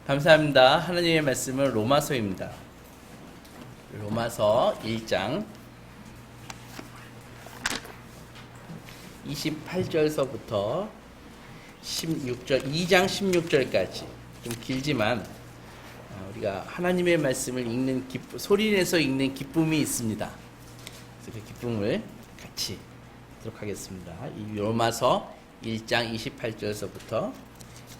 감사합니다. 하나님의 말씀은 로마서입니다. 로마서 1장 28절서부터 16절, 2장 16절까지 좀 길지만 우리가 하나님의 말씀을 읽는 소리내서 읽는 기쁨이 있습니다. 그래서 그 기쁨을 같이 하도록 하겠습니다. 이 로마서 1장 28절서부터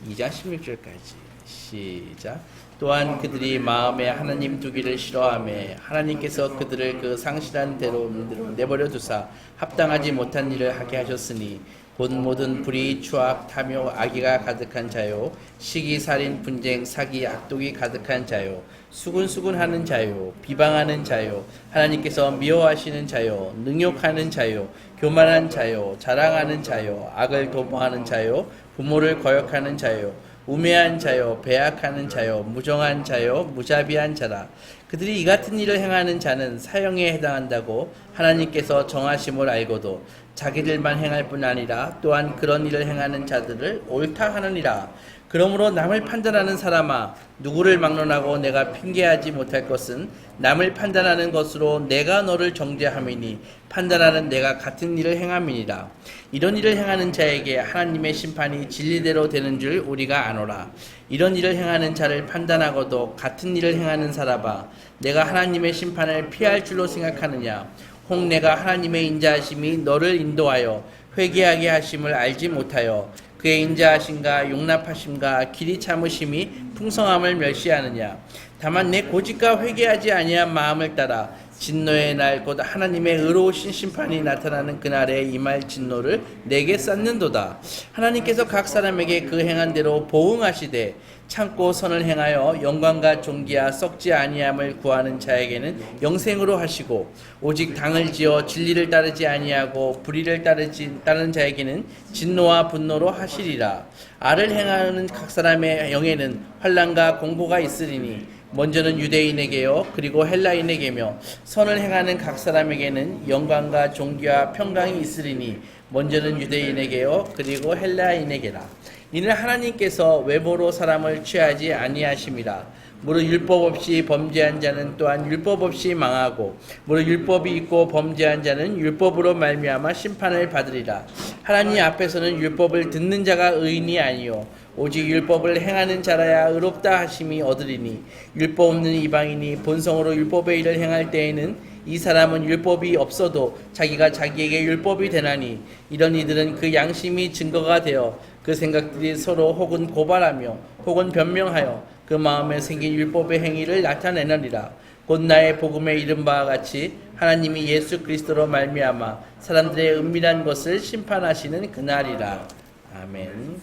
2장 16절까지 시작. 또한 그들이 마음에 하나님 두기를 싫어하며 하나님께서 그들을 그 상실한 대로 내버려 두사 합당하지 못한 일을 하게 하셨으니 곧 모든 불의, 추악, 탐욕, 악의가 가득한 자요, 시기, 살인, 분쟁, 사기, 악독이 가득한 자요, 수군수군하는 자요, 비방하는 자요, 하나님께서 미워하시는 자요, 능욕하는 자요, 교만한 자요, 자랑하는 자요, 악을 도모하는 자요, 부모를 거역하는 자요, 우매한 자요, 배악하는 자요, 무정한 자요, 무자비한 자라. 그들이 이 같은 일을 행하는 자는 사형에 해당한다고 하나님께서 정하심을 알고도 자기들만 행할 뿐 아니라 또한 그런 일을 행하는 자들을 옳다 하느니라. 그러므로 남을 판단하는 사람아, 누구를 막론하고 내가 핑계하지 못할 것은 남을 판단하는 것으로 내가 너를 정죄함이니 판단하는 내가 같은 일을 행함이니라. 이런 일을 행하는 자에게 하나님의 심판이 진리대로 되는 줄 우리가 아노라. 이런 일을 행하는 자를 판단하고도 같은 일을 행하는 사람아, 내가 하나님의 심판을 피할 줄로 생각하느냐. 혹 내가 하나님의 인자하심이 너를 인도하여 회개하게 하심을 알지 못하여 그의 인자하심과 용납하심과 길이 참으심이 풍성함을 멸시하느냐. 다만 내 고집과 회개하지 아니한 마음을 따라 진노의 날 곧 하나님의 의로우신 심판이 나타나는 그날에 임할 진노를 내게 쌓는도다. 하나님께서 각 사람에게 그 행한 대로 보응하시되 참고 선을 행하여 영광과 존귀와 썩지 아니함을 구하는 자에게는 영생으로 하시고 오직 당을 지어 진리를 따르지 아니하고 불의를 따르는 자에게는 진노와 분노로 하시리라. 악을 행하는 각 사람의 영에는 환난과 공고가 있으리니 먼저는 유대인에게요 그리고 헬라인에게며 선을 행하는 각 사람에게는 영광과 존귀와 평강이 있으리니 먼저는 유대인에게요 그리고 헬라인에게라. 이는 하나님께서 외모로 사람을 취하지 아니하심이라. 무릇 율법 없이 범죄한 자는 또한 율법 없이 망하고 무릇 율법이 있고 범죄한 자는 율법으로 말미암아 심판을 받으리라. 하나님 앞에서는 율법을 듣는 자가 의인이 아니요 오직 율법을 행하는 자라야 의롭다 하심이 얻으리니 율법 없는 이방인이 본성으로 율법의 일을 행할 때에는 이 사람은 율법이 없어도 자기가 자기에게 율법이 되나니 이런 이들은 그 양심이 증거가 되어 그 생각들이 서로 혹은 고발하며 혹은 변명하여 그 마음에 생긴 율법의 행위를 나타내느니라. 곧 나의 복음에 이른 바와 같이 하나님이 예수 그리스도로 말미암아 사람들의 은밀한 것을 심판하시는 그날이라. 아멘.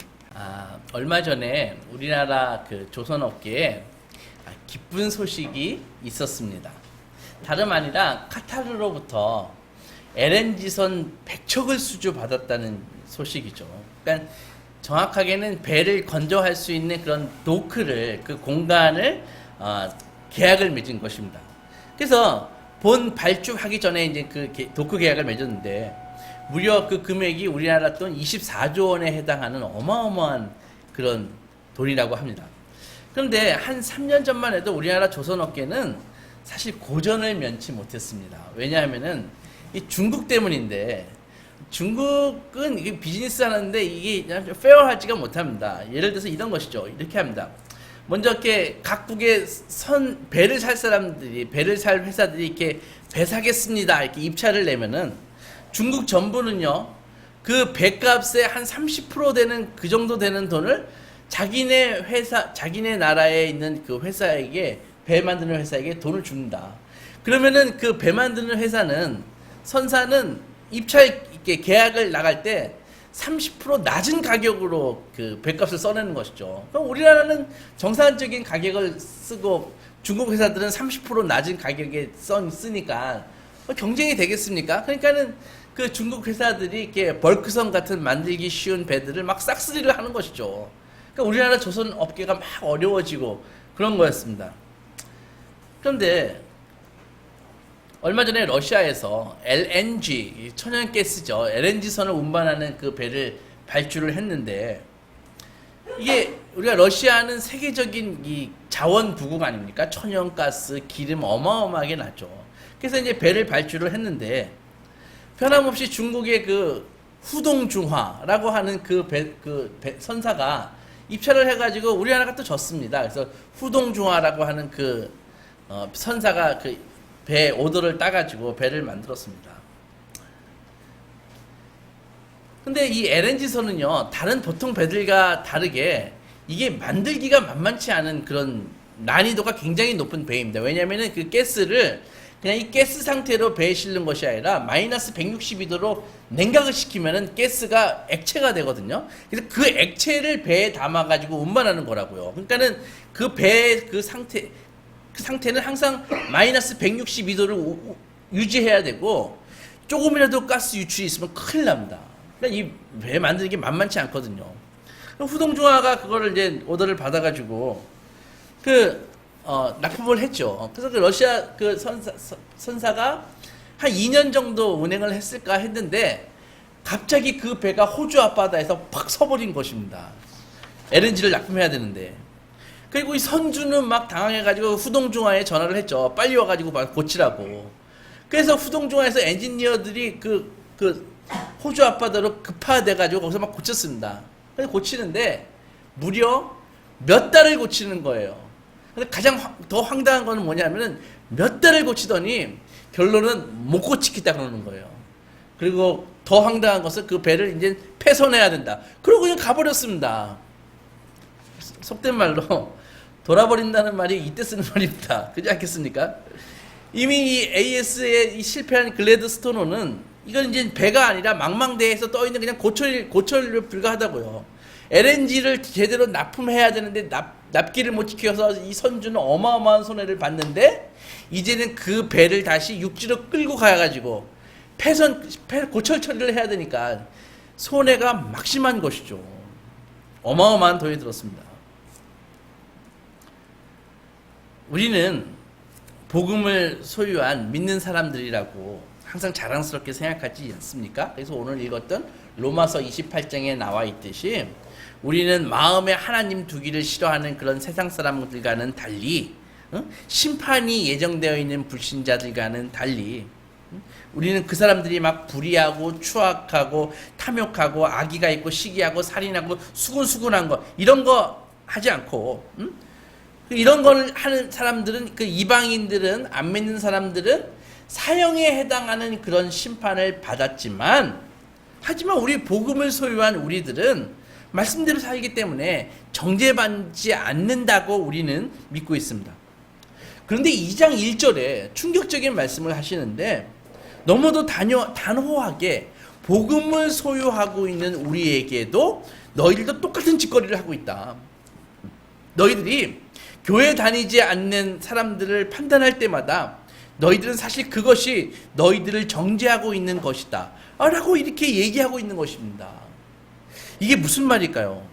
얼마 전에 우리나라 그 조선업계에 기쁜 소식이 있었습니다. 다름 아니라 카타르로부터 LNG선 100척을 수주받았다는 소식이죠. 그러니까 정확하게는 배를 건조할 수 있는 그런 도크를, 그 공간을 계약을 맺은 것입니다. 그래서 본 발주하기 전에 이제 그 도크 계약을 맺었는데 무려 그 금액이 우리나라 돈 24조 원에 해당하는 어마어마한 그런 돈이라고 합니다. 그런데 한 3년 전만 해도 우리나라 조선업계는 사실 고전을 면치 못했습니다. 왜냐하면은 이 중국 때문인데 중국은 이게 비즈니스 하는데 이게 페어하지가 못합니다. 예를 들어서 이런 것이죠. 이렇게 합니다. 먼저 이렇게 각국의 배를 살 사람들이, 배를 살 회사들이 이렇게 배 사겠습니다 이렇게 입찰을 내면은 중국 정부는요 그 배값의 한 30% 되는 그 정도 되는 돈을 자기네 회사, 자기네 나라에 있는 그 회사에게, 배 만드는 회사에게 돈을 줍니다. 그러면은 그 배 만드는 회사는, 선사는 입찰 이렇게 계약을 나갈 때 30% 낮은 가격으로 그 배값을 써내는 것이죠. 그럼 우리나라는 정상적인 가격을 쓰고 중국 회사들은 30% 낮은 가격에 쓰니까 경쟁이 되겠습니까? 그러니까는 그 중국 회사들이 이렇게 벌크선 같은 만들기 쉬운 배들을 막 싹쓸이를 하는 것이죠. 그러니까 우리나라 조선 업계가 막 어려워지고 그런 거였습니다. 그런데 얼마 전에 러시아에서 LNG, 천연가스죠. LNG선을 운반하는 그 배를 발주를 했는데 이게 우리가 러시아는 세계적인 이 자원 부국 아닙니까? 천연가스, 기름 어마어마하게 나죠. 그래서 이제 배를 발주를 했는데 변함없이 중국의 그 후동중화라고 하는 선사가 입찰을 해가지고 우리나라가 또 졌습니다. 그래서 후동중화라고 하는 선사가 그 배 오더를 따가지고 배를 만들었습니다. 근데 이 LNG선은요, 다른 보통 배들과 다르게 이게 만들기가 만만치 않은 그런 난이도가 굉장히 높은 배입니다. 왜냐면은 그 가스를 그냥 이 가스 상태로 배에 실는 것이 아니라 마이너스 162도로 냉각을 시키면은 가스가 액체가 되거든요. 그래서 그 액체를 배에 담아가지고 운반하는 거라고요. 그러니까는 그 배의 그 상태는 항상 마이너스 162도를 유지해야 되고 조금이라도 가스 유출이 있으면 큰일 납니다. 그러니까 이 배 만드는 게 만만치 않거든요. 후동중화가 그거를 이제 오더를 받아가지고 납품을 했죠. 그래서 그 러시아 그 선사가 한 2년 정도 운행을 했을까 했는데 갑자기 그 배가 호주 앞바다에서 팍 서버린 것입니다. LNG를 납품해야 되는데. 그리고 이 선주는 막 당황해가지고 후동중화에 전화를 했죠. 빨리 와가지고 고치라고. 그래서 후동중화에서 엔지니어들이 호주 앞바다로 급파돼가지고 거기서 막 고쳤습니다. 그래서 고치는데 무려 몇 달을 고치는 거예요. 근데 가장 더 황당한 거는 뭐냐면은 몇 달을 고치더니 결론은 못 고치겠다 그러는 거예요. 그리고 더 황당한 것은 그 배를 이제 폐선해야 된다. 그러고 그냥 가버렸습니다. 속된 말로 돌아버린다는 말이 이때 쓰는 말입니다. 그렇지 않겠습니까? 이미 이 AS의 실패한 글래드스토너는 이건 이제 배가 아니라 망망대해에서 떠있는 그냥 고철에 불과하다고요. LNG를 제대로 납품해야 되는데 납기를 못 지켜서 이 선주는 어마어마한 손해를 봤는데 이제는 그 배를 다시 육지로 끌고 가가지고 고철 처리를 해야 되니까 손해가 막심한 것이죠. 어마어마한 돈이 들었습니다. 우리는 복음을 소유한 믿는 사람들이라고 항상 자랑스럽게 생각하지 않습니까? 그래서 오늘 읽었던 로마서 28장에 나와 있듯이 우리는 마음에 하나님 두기를 싫어하는 그런 세상 사람들과는 달리 심판이 예정되어 있는 불신자들과는 달리 우리는 그 사람들이 막 불의하고 추악하고 탐욕하고 악의가 있고 시기하고 살인하고 수군수군한 거 이런 거 하지 않고 이런 걸 하는 사람들은 그 이방인들은 안 믿는 사람들은 사형에 해당하는 그런 심판을 받았지만 하지만 우리 복음을 소유한 우리들은 말씀대로 살기 때문에 정죄받지 않는다고 우리는 믿고 있습니다. 그런데 2장 1절에 충격적인 말씀을 하시는데 너무도 단호하게 복음을 소유하고 있는 우리에게도 너희들도 똑같은 짓거리를 하고 있다. 너희들이 교회 다니지 않는 사람들을 판단할 때마다 너희들은 사실 그것이 너희들을 정죄하고 있는 것이다 라고 이렇게 얘기하고 있는 것입니다. 이게 무슨 말일까요?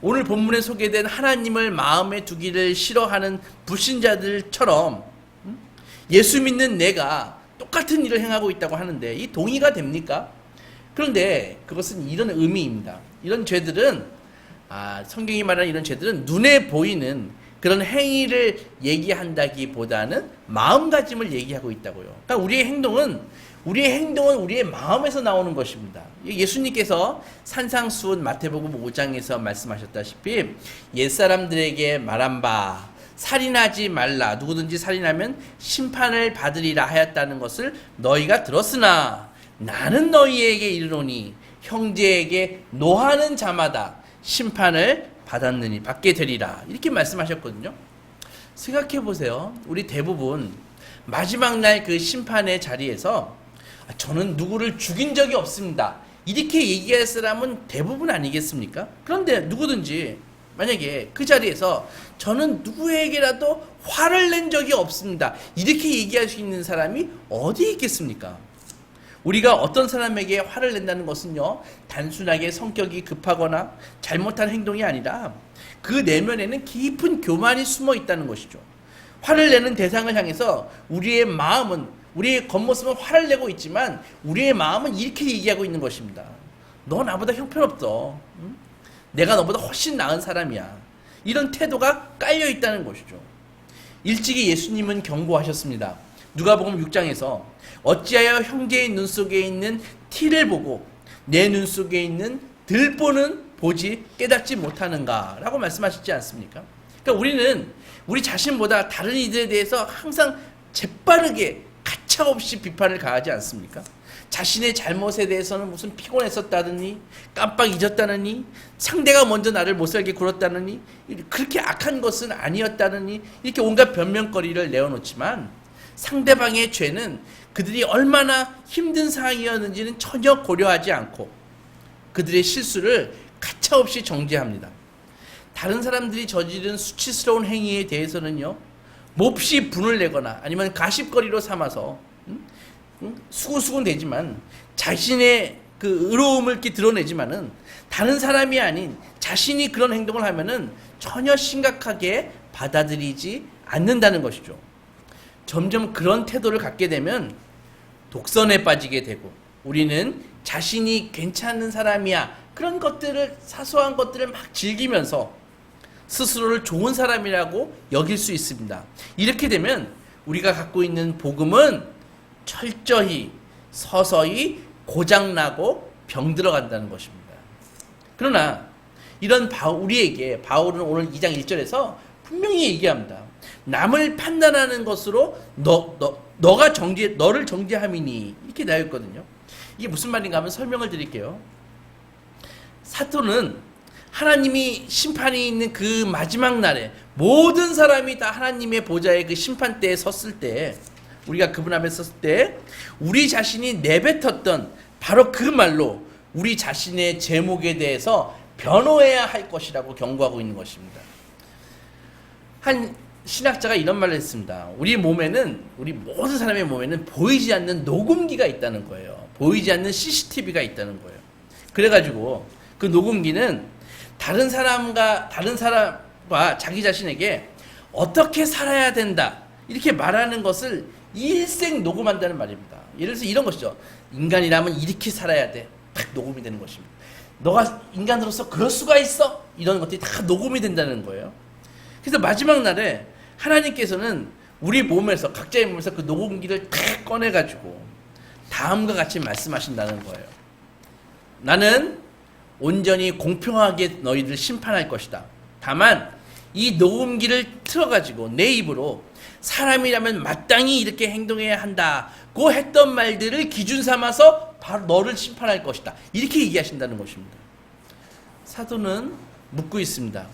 오늘 본문에 소개된 하나님을 마음에 두기를 싫어하는 불신자들처럼 예수 믿는 내가 똑같은 일을 행하고 있다고 하는데 이 동의가 됩니까? 그런데 그것은 이런 의미입니다. 이런 죄들은 성경이 말하는 이런 죄들은 눈에 보이는 그런 행위를 얘기한다기보다는 마음가짐을 얘기하고 있다고요. 그러니까 우리의 행동은 우리의 마음에서 나오는 것입니다. 예수님께서 산상수훈 마태복음 5장에서 말씀하셨다시피 옛사람들에게 말한 바 살인하지 말라 누구든지 살인하면 심판을 받으리라 하였다는 것을 너희가 들었으나 나는 너희에게 이르노니 형제에게 노하는 자마다 심판을 받게 되리라 이렇게 말씀하셨거든요. 생각해 보세요. 우리 대부분 마지막 날 그 심판의 자리에서 저는 누구를 죽인 적이 없습니다 이렇게 얘기할 사람은 대부분 아니겠습니까? 그런데 누구든지 만약에 그 자리에서 저는 누구에게라도 화를 낸 적이 없습니다 이렇게 얘기할 수 있는 사람이 어디 있겠습니까? 우리가 어떤 사람에게 화를 낸다는 것은요 단순하게 성격이 급하거나 잘못한 행동이 아니라 그 내면에는 깊은 교만이 숨어 있다는 것이죠. 화를 내는 대상을 향해서 우리의 겉모습은 화를 내고 있지만 우리의 마음은 이렇게 얘기하고 있는 것입니다. 너 나보다 형편없어. 내가 너보다 훨씬 나은 사람이야. 이런 태도가 깔려 있다는 것이죠. 일찍이 예수님은 경고하셨습니다. 누가복음 6장에서 어찌하여 형제의 눈 속에 있는 티를 보고 내 눈 속에 있는 들보는 보지 깨닫지 못하는가 라고 말씀하시지 않습니까? 그러니까 우리는 우리 자신보다 다른 이들에 대해서 항상 재빠르게 가차없이 비판을 가하지 않습니까? 자신의 잘못에 대해서는 무슨 피곤했었다느니, 깜빡 잊었다느니, 상대가 먼저 나를 못살게 굴었다느니, 그렇게 악한 것은 아니었다느니, 이렇게 온갖 변명거리를 내어놓지만 상대방의 죄는 그들이 얼마나 힘든 상황이었는지는 전혀 고려하지 않고 그들의 실수를 가차없이 정죄합니다. 다른 사람들이 저지른 수치스러운 행위에 대해서는요, 몹시 분을 내거나 아니면 가십거리로 삼아서 수군수군 되지만 자신의 그 의로움을 이렇게 드러내지만은 다른 사람이 아닌 자신이 그런 행동을 하면은 전혀 심각하게 받아들이지 않는다는 것이죠. 점점 그런 태도를 갖게 되면 독선에 빠지게 되고 우리는 자신이 괜찮은 사람이야 그런 것들을 사소한 것들을 막 즐기면서 스스로를 좋은 사람이라고 여길 수 있습니다. 이렇게 되면 우리가 갖고 있는 복음은 철저히 서서히 고장나고 병들어간다는 것입니다. 그러나 이런 우리에게 바울은 오늘 2장 1절에서 분명히 얘기합니다. 남을 판단하는 것으로 너를 정죄함이니 이렇게 나와 있거든요. 이게 무슨 말인가 하면 설명을 드릴게요. 사도는 하나님이 심판이 있는 그 마지막 날에 모든 사람이 다 하나님의 보좌의 그 심판대에 섰을 때 우리가 그분 앞에 섰을 때 우리 자신이 내뱉었던 바로 그 말로 우리 자신의 제목에 대해서 변호해야 할 것이라고 경고하고 있는 것입니다. 한 신학자가 이런 말을 했습니다. 우리 모든 사람의 몸에는 보이지 않는 녹음기가 있다는 거예요. 보이지 않는 CCTV가 있다는 거예요. 그래가지고 그 녹음기는 다른 사람과 자기 자신에게 어떻게 살아야 된다 이렇게 말하는 것을 일생 녹음한다는 말입니다. 예를 들어서 이런 것이죠. 인간이라면 이렇게 살아야 돼. 딱 녹음이 되는 것입니다. 너가 인간으로서 그럴 수가 있어? 이런 것들이 다 녹음이 된다는 거예요. 그래서 마지막 날에 하나님께서는 우리 몸에서 각자의 몸에서 그 녹음기를 탁 꺼내가지고 다음과 같이 말씀하신다는 거예요. 나는 온전히 공평하게 너희들 심판할 것이다. 다만 이 녹음기를 틀어가지고 내 입으로 사람이라면 마땅히 이렇게 행동해야 한다고 했던 말들을 기준 삼아서 바로 너를 심판할 것이다. 이렇게 얘기하신다는 것입니다. 사도는 묻고 있습니다.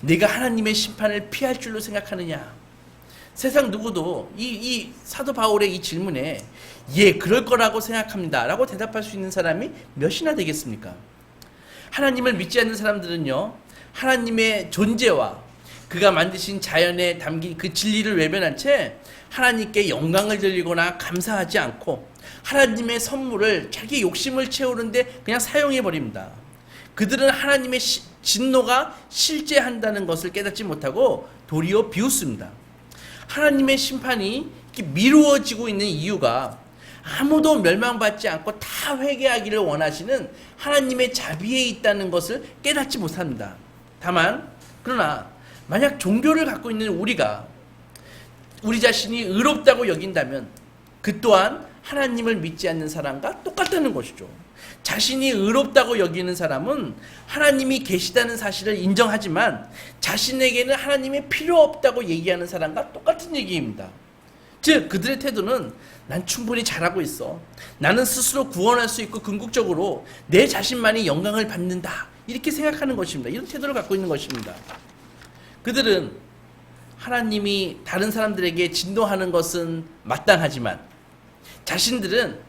네가 하나님의 심판을 피할 줄로 생각하느냐? 세상 누구도 이 사도 바울의 이 질문에 예, 그럴 거라고 생각합니다 라고 대답할 수 있는 사람이 몇이나 되겠습니까? 하나님을 믿지 않는 사람들은요, 하나님의 존재와 그가 만드신 자연에 담긴 그 진리를 외면한 채 하나님께 영광을 돌리거나 감사하지 않고 하나님의 선물을 자기 욕심을 채우는데 그냥 사용해버립니다. 그들은 하나님의 진노가 실제한다는 것을 깨닫지 못하고 도리어 비웃습니다. 하나님의 심판이 이렇게 미루어지고 있는 이유가 아무도 멸망받지 않고 다 회개하기를 원하시는 하나님의 자비에 있다는 것을 깨닫지 못합니다. 그러나 만약 종교를 갖고 있는 우리가 우리 자신이 의롭다고 여긴다면 그 또한 하나님을 믿지 않는 사람과 똑같다는 것이죠. 자신이 의롭다고 여기는 사람은 하나님이 계시다는 사실을 인정하지만 자신에게는 하나님이 필요 없다고 얘기하는 사람과 똑같은 얘기입니다. 즉 그들의 태도는 난 충분히 잘하고 있어. 나는 스스로 구원할 수 있고 궁극적으로 내 자신만이 영광을 받는다. 이렇게 생각하는 것입니다. 이런 태도를 갖고 있는 것입니다. 그들은 하나님이 다른 사람들에게 진노하는 것은 마땅하지만 자신들은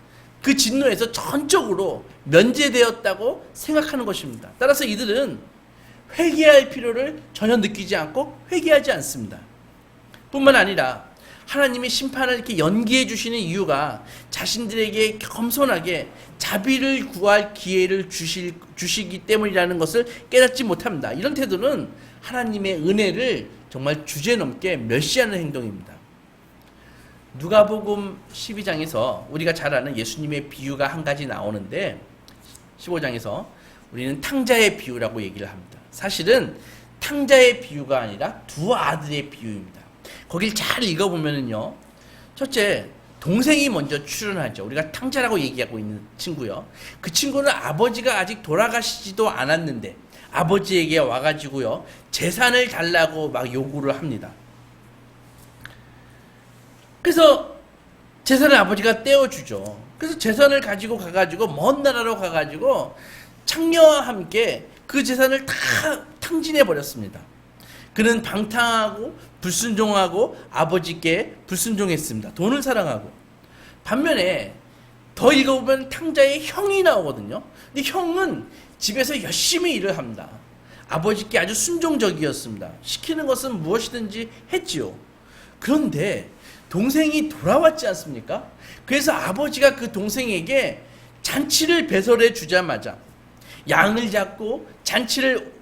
그 진노에서 전적으로 면제되었다고 생각하는 것입니다. 따라서 이들은 회개할 필요를 전혀 느끼지 않고 회개하지 않습니다. 뿐만 아니라 하나님이 심판을 이렇게 연기해 주시는 이유가 자신들에게 겸손하게 자비를 구할 기회를 주시기 때문이라는 것을 깨닫지 못합니다. 이런 태도는 하나님의 은혜를 정말 주제넘게 멸시하는 행동입니다. 누가복음 12장에서 우리가 잘 아는 예수님의 비유가 한 가지 나오는데 15장에서 우리는 탕자의 비유라고 얘기를 합니다. 사실은 탕자의 비유가 아니라 두 아들의 비유입니다. 거길 잘 읽어보면은요, 첫째, 동생이 먼저 출연하죠. 우리가 탕자라고 얘기하고 있는 친구요. 그 친구는 아버지가 아직 돌아가시지도 않았는데 아버지에게 와가지고요, 재산을 달라고 막 요구를 합니다. 그래서 재산을 아버지가 떼어주죠. 그래서 재산을 가지고 가가지고 먼 나라로 가가지고 창녀와 함께 그 재산을 다 탕진해 버렸습니다. 그는 방탕하고 불순종하고 아버지께 불순종했습니다. 돈을 사랑하고. 반면에 더 읽어보면 탕자의 형이 나오거든요. 근데 형은 집에서 열심히 일을 합니다. 아버지께 아주 순종적이었습니다. 시키는 것은 무엇이든지 했지요. 그런데 동생이 돌아왔지 않습니까? 그래서 아버지가 그 동생에게 잔치를 배설해 주자마자 양을 잡고 잔치를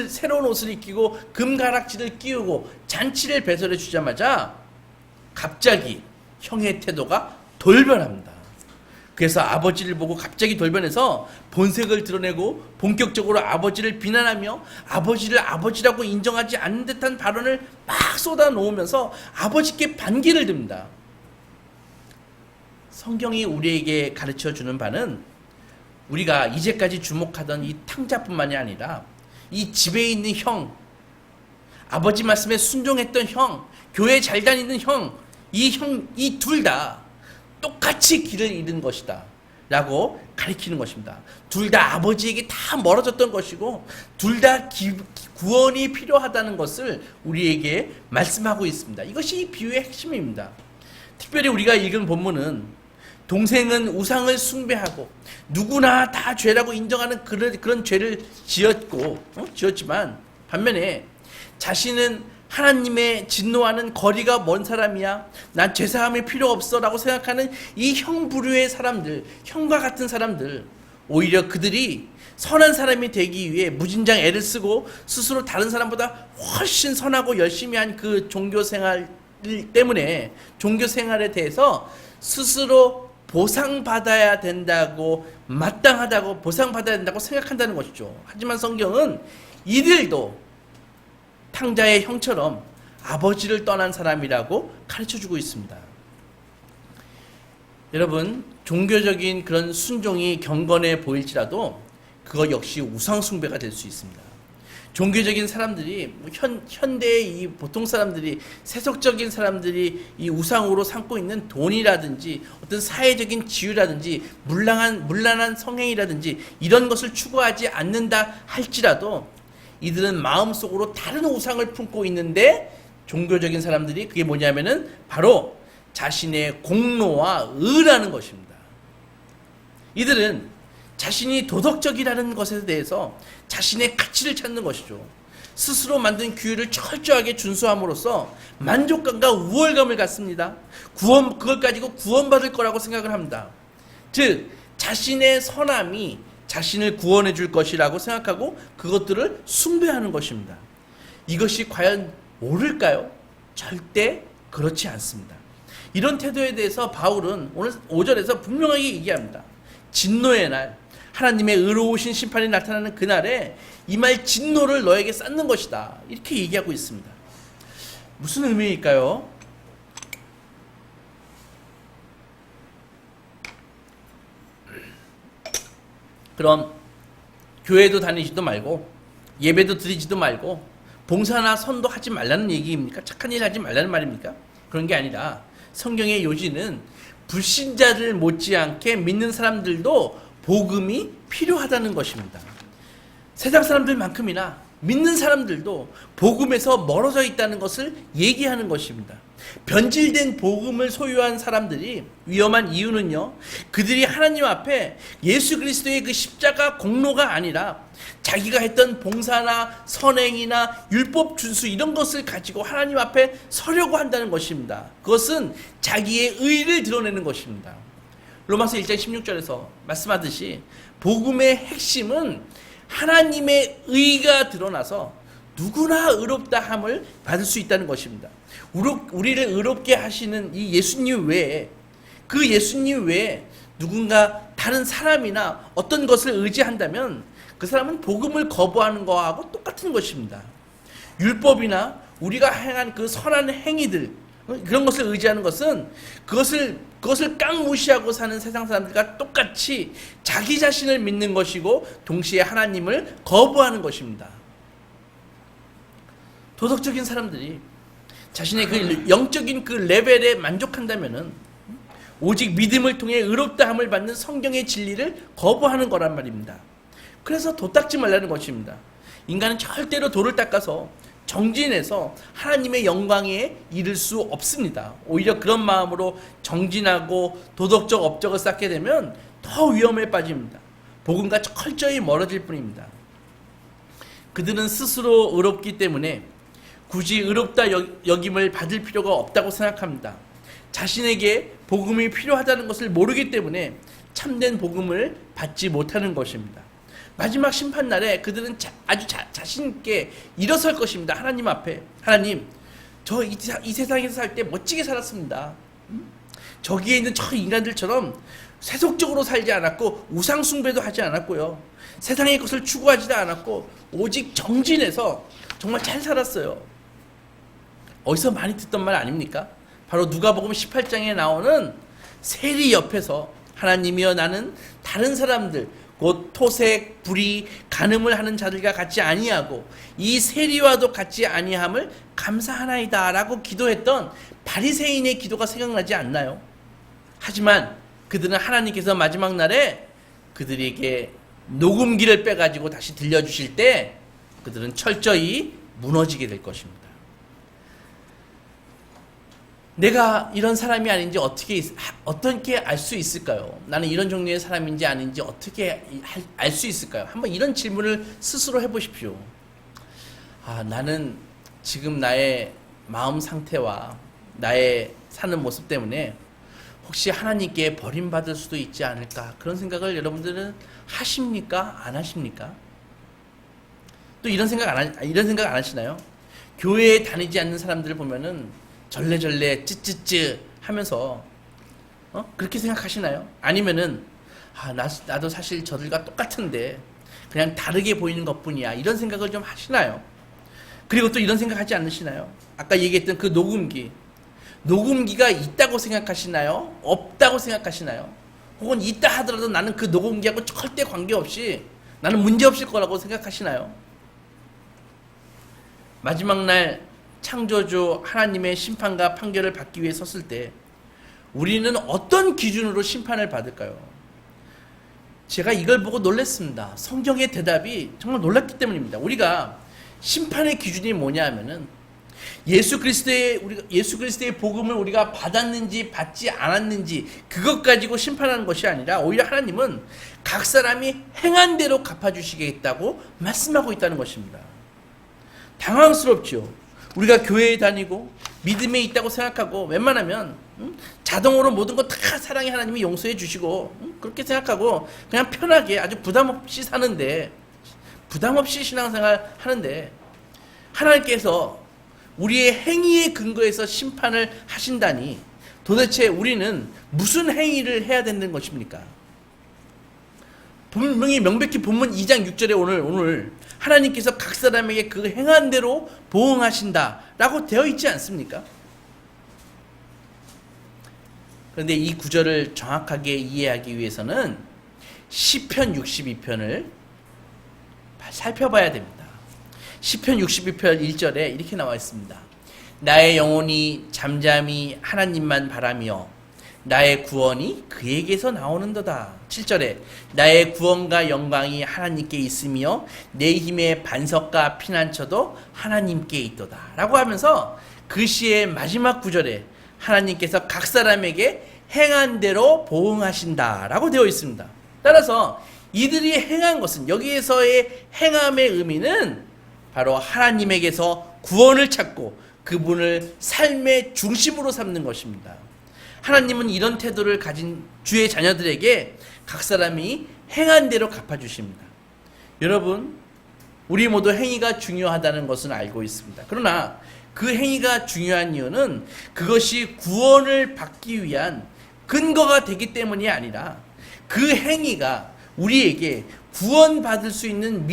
새로운 옷을 입히고 금가락지를 끼우고 잔치를 배설해 주자마자 갑자기 형의 태도가 돌변합니다. 그래서 아버지를 보고 갑자기 돌변해서 본색을 드러내고 본격적으로 아버지를 비난하며 아버지를 아버지라고 인정하지 않는 듯한 발언을 막 쏟아놓으면서 아버지께 반기를 듭니다. 성경이 우리에게 가르쳐주는 바는 우리가 이제까지 주목하던 이 탕자뿐만이 아니라 이 집에 있는 형, 아버지 말씀에 순종했던 형, 교회 잘 다니는 형, 이 둘 다 똑같이 길을 잃은 것이다 라고 가리키는 것입니다. 둘 다 아버지에게 다 멀어졌던 것이고 둘 다 구원이 필요하다는 것을 우리에게 말씀하고 있습니다. 이것이 이 비유의 핵심입니다. 특별히 우리가 읽은 본문은 동생은 우상을 숭배하고 누구나 다 죄라고 인정하는 그런 죄를 지었지만 반면에 자신은 하나님의 진노와는 거리가 먼 사람이야, 난 죄사함이 필요 없어 라고 생각하는 이 형 부류의 사람들, 형과 같은 사람들, 오히려 그들이 선한 사람이 되기 위해 무진장 애를 쓰고 스스로 다른 사람보다 훨씬 선하고 열심히 한 그 종교생활 때문에 종교생활에 대해서 스스로 보상받아야 된다고, 마땅하다고 보상받아야 된다고 생각한다는 것이죠. 하지만 성경은 이들도 탕자의 형처럼 아버지를 떠난 사람이라고 가르쳐주고 있습니다. 여러분, 종교적인 그런 순종이 경건해 보일지라도 그것 역시 우상숭배가 될 수 있습니다. 종교적인 사람들이 현대의 이 보통 사람들이, 세속적인 사람들이 이 우상으로 삼고 있는 돈이라든지 어떤 사회적인 지위라든지 문란한 성행이라든지 이런 것을 추구하지 않는다 할지라도 이들은 마음속으로 다른 우상을 품고 있는데, 종교적인 사람들이 그게 뭐냐면은 바로 자신의 공로와 의라는 것입니다. 이들은 자신이 도덕적이라는 것에 대해서 자신의 가치를 찾는 것이죠. 스스로 만든 규율을 철저하게 준수함으로써 만족감과 우월감을 갖습니다. 그걸 가지고 구원받을 거라고 생각을 합니다. 즉, 자신의 선함이 자신을 구원해 줄 것이라고 생각하고 그것들을 숭배하는 것입니다. 이것이 과연 옳을까요? 절대 그렇지 않습니다. 이런 태도에 대해서 바울은 오늘 5절에서 분명하게 얘기합니다. 진노의 날, 하나님의 의로우신 심판이 나타나는 그날에 이 말 진노를 너에게 쌓는 것이다, 이렇게 얘기하고 있습니다. 무슨 의미일까요? 그럼 교회도 다니지도 말고 예배도 드리지도 말고 봉사나 선도 하지 말라는 얘기입니까? 착한 일 하지 말라는 말입니까? 그런 게 아니라 성경의 요지는 불신자들 못지않게 믿는 사람들도 복음이 필요하다는 것입니다. 세상 사람들만큼이나 믿는 사람들도 복음에서 멀어져 있다는 것을 얘기하는 것입니다. 변질된 복음을 소유한 사람들이 위험한 이유는요, 그들이 하나님 앞에 예수 그리스도의 그 십자가 공로가 아니라 자기가 했던 봉사나 선행이나 율법 준수 이런 것을 가지고 하나님 앞에 서려고 한다는 것입니다. 그것은 자기의 의를 드러내는 것입니다. 로마서 1장 16절에서 말씀하듯이 복음의 핵심은 하나님의 의가 드러나서 누구나 의롭다 함을 받을 수 있다는 것입니다. 우리를 의롭게 하시는 이 예수님 외에, 그 예수님 외에 누군가 다른 사람이나 어떤 것을 의지한다면 그 사람은 복음을 거부하는 거하고 똑같은 것입니다. 율법이나 우리가 행한 그 선한 행위들, 그런 것을 의지하는 것은 그것을 깡 무시하고 사는 세상 사람들과 똑같이 자기 자신을 믿는 것이고 동시에 하나님을 거부하는 것입니다. 도덕적인 사람들이 자신의 그 영적인 그 레벨에 만족한다면은 오직 믿음을 통해 의롭다함을 받는 성경의 진리를 거부하는 거란 말입니다. 그래서 도 닦지 말라는 것입니다. 인간은 절대로 도를 닦아서 정진해서 하나님의 영광에 이를 수 없습니다. 오히려 그런 마음으로 정진하고 도덕적 업적을 쌓게 되면 더 위험에 빠집니다. 복음과 철저히 멀어질 뿐입니다. 그들은 스스로 의롭기 때문에 굳이 의롭다 여김을 받을 필요가 없다고 생각합니다. 자신에게 복음이 필요하다는 것을 모르기 때문에 참된 복음을 받지 못하는 것입니다. 마지막 심판날에 그들은 아주 자신 있게 일어설 것입니다. 하나님 앞에. 하나님, 저 이 세상에서 살 때 멋지게 살았습니다. 저기에 있는 저 인간들처럼 세속적으로 살지 않았고 우상 숭배도 하지 않았고요. 세상의 것을 추구하지도 않았고 오직 정진해서 정말 잘 살았어요. 어디서 많이 듣던 말 아닙니까? 바로 누가복음 18장에 나오는 세리 옆에서 하나님이여 나는 다른 사람들 곧 토색, 불의, 간음을 하는 자들과 같이 아니하고 이 세리와도 같이 아니함을 감사하나이다 라고 기도했던 바리새인의 기도가 생각나지 않나요? 하지만 그들은 하나님께서 마지막 날에 그들에게 녹음기를 빼가지고 다시 들려주실 때 그들은 철저히 무너지게 될 것입니다. 내가 이런 사람이 아닌지 어떻게 알 수 있을까요? 나는 이런 종류의 사람인지 아닌지 어떻게 알 수 있을까요? 한번 이런 질문을 스스로 해보십시오. 나는 지금 나의 마음 상태와 나의 사는 모습 때문에 혹시 하나님께 버림받을 수도 있지 않을까? 그런 생각을 여러분들은 하십니까? 안 하십니까? 또 이런 생각 안 하시나요? 교회에 다니지 않는 사람들을 보면은 절레절레 찌찌찌 하면서 그렇게 생각하시나요? 아니면은 나도 사실 저들과 똑같은데 그냥 다르게 보이는 것뿐이야 이런 생각을 좀 하시나요? 그리고 또 이런 생각 하지 않으시나요? 아까 얘기했던 그 녹음기가 있다고 생각하시나요? 없다고 생각하시나요? 혹은 있다 하더라도 나는 그 녹음기하고 절대 관계없이 나는 문제없을 거라고 생각하시나요? 마지막 날 창조주 하나님의 심판과 판결을 받기 위해 섰을 때 우리는 어떤 기준으로 심판을 받을까요? 제가 이걸 보고 놀랐습니다. 성경의 대답이 정말 놀랐기 때문입니다. 우리가 심판의 기준이 뭐냐 하면은 예수 그리스도의 복음을 우리가 받았는지 받지 않았는지 그것 가지고 심판하는 것이 아니라 오히려 하나님은 각 사람이 행한 대로 갚아주시겠다고 말씀하고 있다는 것입니다. 당황스럽죠. 우리가 교회에 다니고 믿음에 있다고 생각하고 웬만하면 자동으로 모든 거 다 사랑의 하나님이 용서해 주시고 그렇게 생각하고 그냥 편하게 아주 부담 없이 사는데 부담 없이 신앙생활 하는데 하나님께서 우리의 행위에 근거해서 심판을 하신다니 도대체 우리는 무슨 행위를 해야 되는 것입니까? 분명히 명백히 본문 2장 6절에 오늘 하나님께서 각 사람에게 그 행한 대로 보응하신다 라고 되어 있지 않습니까? 그런데 이 구절을 정확하게 이해하기 위해서는 시편 62편을 살펴봐야 됩니다. 시편 62편 1절에 이렇게 나와 있습니다. 나의 영혼이 잠잠히 하나님만 바라며 나의 구원이 그에게서 나오는도다. 7절에 나의 구원과 영광이 하나님께 있으며 내 힘의 반석과 피난처도 하나님께 있도다 라고 하면서 그 시의 마지막 구절에 하나님께서 각 사람에게 행한 대로 보응하신다 라고 되어 있습니다. 따라서 이들이 행한 것은 여기에서의 행함의 의미는 바로 하나님에게서 구원을 찾고 그분을 삶의 중심으로 삼는 것입니다. 하나님은 이런 태도를 가진 주의 자녀들에게 각 사람이 행한 대로 갚아주십니다. 여러분, 우리 모두 행위가 중요하다는 것은 알고 있습니다. 그러나 그 행위가 중요한 이유는 그것이 구원을 받기 위한 근거가 되기 때문이 아니라 그 행위가 우리에게 구원받을 수 있는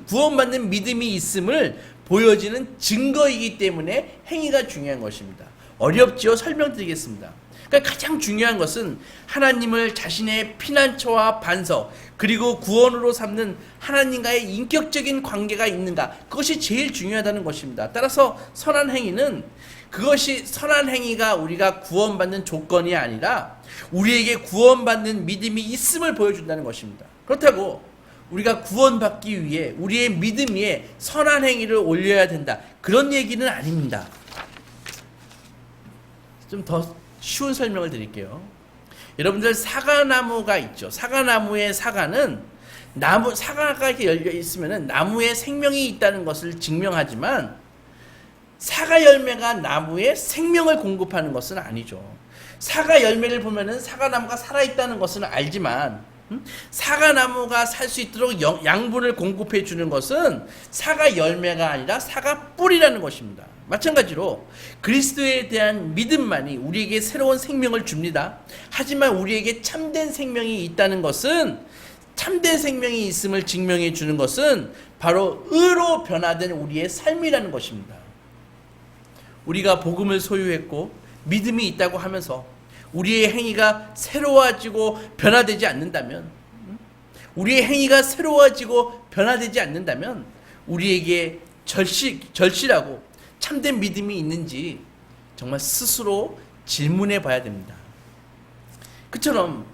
구원받는 믿음이 있음을 보여지는 증거이기 때문에 행위가 중요한 것입니다. 어렵지요? 설명드리겠습니다. 그러니까 가장 중요한 것은 하나님을 자신의 피난처와 반석, 그리고 구원으로 삼는 하나님과의 인격적인 관계가 있는가, 그것이 제일 중요하다는 것입니다. 따라서 선한 행위는, 그것이 선한 행위가 우리가 구원받는 조건이 아니라 우리에게 구원받는 믿음이 있음을 보여준다는 것입니다. 그렇다고 우리가 구원받기 위해 우리의 믿음 위에 선한 행위를 올려야 된다, 그런 얘기는 아닙니다. 좀 더 쉬운 설명을 드릴게요. 여러분들 사과나무가 있죠. 사과나무의 사과는 사과가 이렇게 열려 있으면 나무에 생명이 있다는 것을 증명하지만 사과 열매가 나무에 생명을 공급하는 것은 아니죠. 사과 열매를 보면은 사과나무가 살아있다는 것은 알지만 사과나무가 살 수 있도록 양분을 공급해 주는 것은 사과 열매가 아니라 사과 뿌리라는 것입니다. 마찬가지로 그리스도에 대한 믿음만이 우리에게 새로운 생명을 줍니다. 하지만 우리에게 참된 생명이 있다는 것은, 참된 생명이 있음을 증명해 주는 것은 바로 의로 변화된 우리의 삶이라는 것입니다. 우리가 복음을 소유했고 믿음이 있다고 하면서 우리의 행위가 새로워지고 변화되지 않는다면, 우리의 행위가 새로워지고 변화되지 않는다면 우리에게 절실하고 참된 믿음이 있는지 정말 스스로 질문해 봐야 됩니다. 그처럼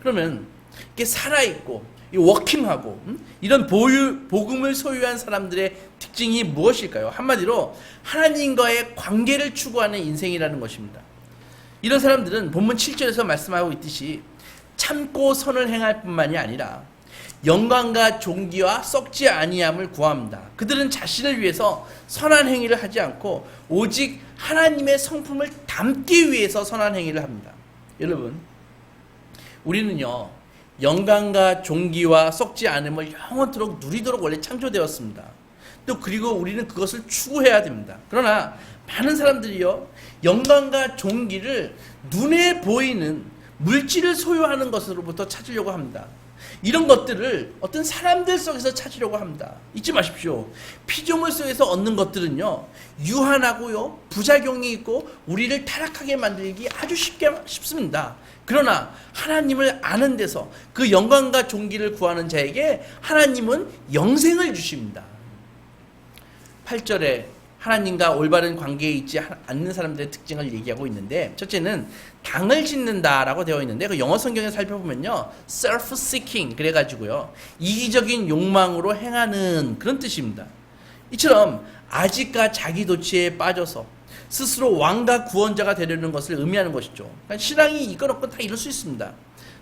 그러면 이렇게 살아있고 워킹하고 이런 복음을 소유한 사람들의 특징이 무엇일까요? 한마디로 하나님과의 관계를 추구하는 인생이라는 것입니다. 이런 사람들은 본문 7절에서 말씀하고 있듯이 참고 선을 행할 뿐만이 아니라 영광과 존귀와 썩지 아니함을 구합니다. 그들은 자신을 위해서 선한 행위를 하지 않고 오직 하나님의 성품을 담기 위해서 선한 행위를 합니다. 여러분, 우리는요, 영광과 존귀와 썩지 않음을 영원토록 누리도록 원래 창조되었습니다. 또 그리고 우리는 그것을 추구해야 됩니다. 그러나 많은 사람들이요, 영광과 존귀를 눈에 보이는 물질을 소유하는 것으로부터 찾으려고 합니다. 이런 것들을 어떤 사람들 속에서 찾으려고 합니다. 잊지 마십시오. 피조물 속에서 얻는 것들은요, 유한하고요, 부작용이 있고 우리를 타락하게 만들기 아주 쉽습니다. 그러나 하나님을 아는 데서 그 영광과 존귀를 구하는 자에게 하나님은 영생을 주십니다. 8절에 하나님과 올바른 관계에 있지 않는 사람들의 특징을 얘기하고 있는데, 첫째는 당을 짓는다라고 되어 있는데, 그 영어 성경에 살펴보면요, self-seeking 그래가지고요, 이기적인 욕망으로 행하는 그런 뜻입니다. 이처럼 아직과 자기 도취에 빠져서 스스로 왕과 구원자가 되려는 것을 의미하는 것이죠. 그러니까 신앙이 이건 없건 다 이룰 수 있습니다.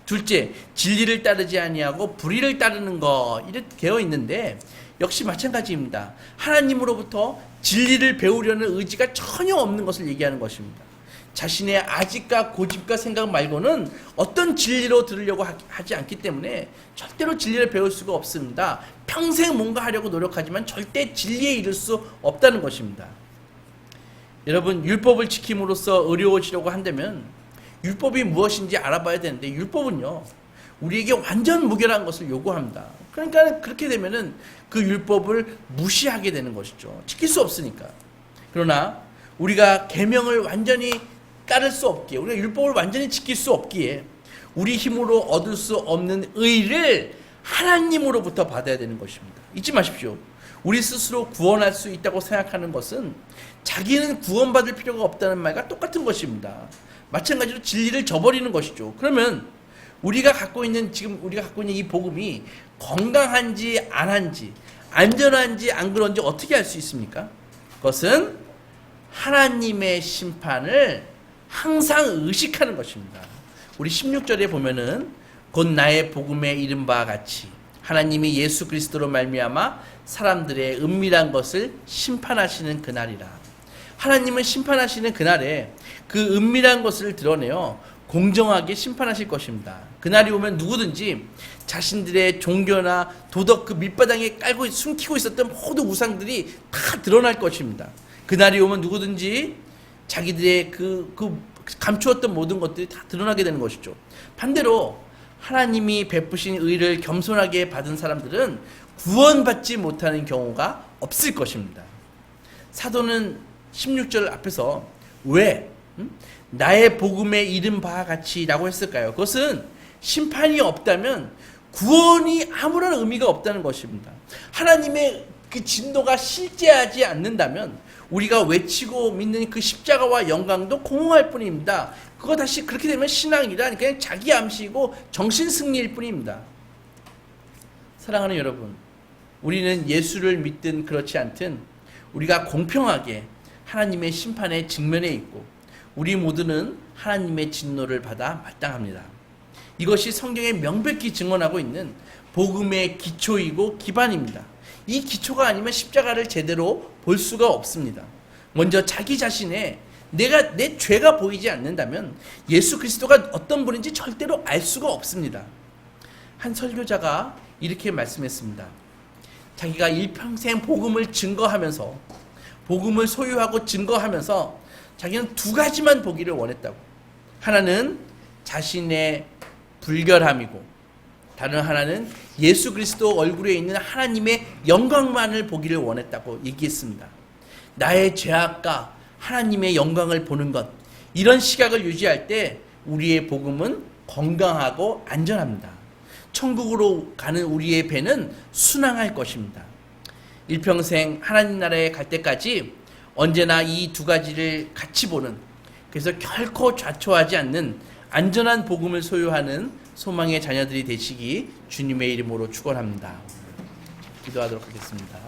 둘째, 진리를 따르지 아니하고 불의를 따르는 것, 이렇게 되어 있는데 역시 마찬가지입니다. 하나님으로부터 진리를 배우려는 의지가 전혀 없는 것을 얘기하는 것입니다. 자신의 아집과 고집과 생각 말고는 어떤 진리로 들으려고 하지 않기 때문에 절대로 진리를 배울 수가 없습니다. 평생 뭔가 하려고 노력하지만 절대 진리에 이를 수 없다는 것입니다. 여러분, 율법을 지킴으로써 의로워지려고 한다면 율법이 무엇인지 알아봐야 되는데, 율법은요, 우리에게 완전 무결한 것을 요구합니다. 그러니까 그렇게 되면은 그 율법을 무시하게 되는 것이죠. 지킬 수 없으니까. 그러나 우리가 계명을 완전히 따를 수 없기에, 우리가 율법을 완전히 지킬 수 없기에 우리 힘으로 얻을 수 없는 의를 하나님으로부터 받아야 되는 것입니다. 잊지 마십시오. 우리 스스로 구원할 수 있다고 생각하는 것은 자기는 구원받을 필요가 없다는 말과 똑같은 것입니다. 마찬가지로 진리를 저버리는 것이죠. 그러면 우리가 갖고 있는 이 복음이 건강한지 안 한지, 안전한지 안 그런지 어떻게 알 수 있습니까? 그것은 하나님의 심판을 항상 의식하는 것입니다. 우리 16절에 보면은 곧 나의 복음에 이른 바와 같이 하나님이 예수 그리스도로 말미암아 사람들의 은밀한 것을 심판하시는 그날이라. 하나님은 심판하시는 그날에 그 은밀한 것을 드러내어 공정하게 심판하실 것입니다. 그날이 오면 누구든지 자신들의 종교나 도덕 그 밑바닥에 깔고 숨기고 있었던 모든 우상들이 다 드러날 것입니다. 그날이 오면 누구든지 자기들의 그 감추었던 모든 것들이 다 드러나게 되는 것이죠. 반대로 하나님이 베푸신 의를 겸손하게 받은 사람들은 구원받지 못하는 경우가 없을 것입니다. 사도는 16절 앞에서 왜 나의 복음에 이른 바와 같이 라고 했을까요? 그것은 심판이 없다면 구원이 아무런 의미가 없다는 것입니다. 하나님의 그 진노가 실제하지 않는다면 우리가 외치고 믿는 그 십자가와 영광도 공허할 뿐입니다. 그거 다시 그렇게 되면 신앙이란 그냥 자기 암시이고 정신 승리일 뿐입니다. 사랑하는 여러분, 우리는 예수를 믿든 그렇지 않든 우리가 공평하게 하나님의 심판에 직면해 있고 우리 모두는 하나님의 진노를 받아 마땅합니다. 이것이 성경에 명백히 증언하고 있는 복음의 기초이고 기반입니다. 이 기초가 아니면 십자가를 제대로 볼 수가 없습니다. 먼저 자기 자신의 내 죄가 보이지 않는다면 예수 그리스도가 어떤 분인지 절대로 알 수가 없습니다. 한 설교자가 이렇게 말씀했습니다. 자기가 일평생 복음을 증거하면서 복음을 소유하고 증거하면서 자기는 두 가지만 보기를 원했다고. 하나는 자신의 불결함이고 다른 하나는 예수 그리스도 얼굴에 있는 하나님의 영광만을 보기를 원했다고 얘기했습니다. 나의 죄악과 하나님의 영광을 보는 것, 이런 시각을 유지할 때 우리의 복음은 건강하고 안전합니다. 천국으로 가는 우리의 배는 순항할 것입니다. 일평생 하나님 나라에 갈 때까지 언제나 이 두 가지를 같이 보는, 그래서 결코 좌초하지 않는 안전한 복음을 소유하는 소망의 자녀들이 되시기 주님의 이름으로 축원합니다. 기도하도록 하겠습니다.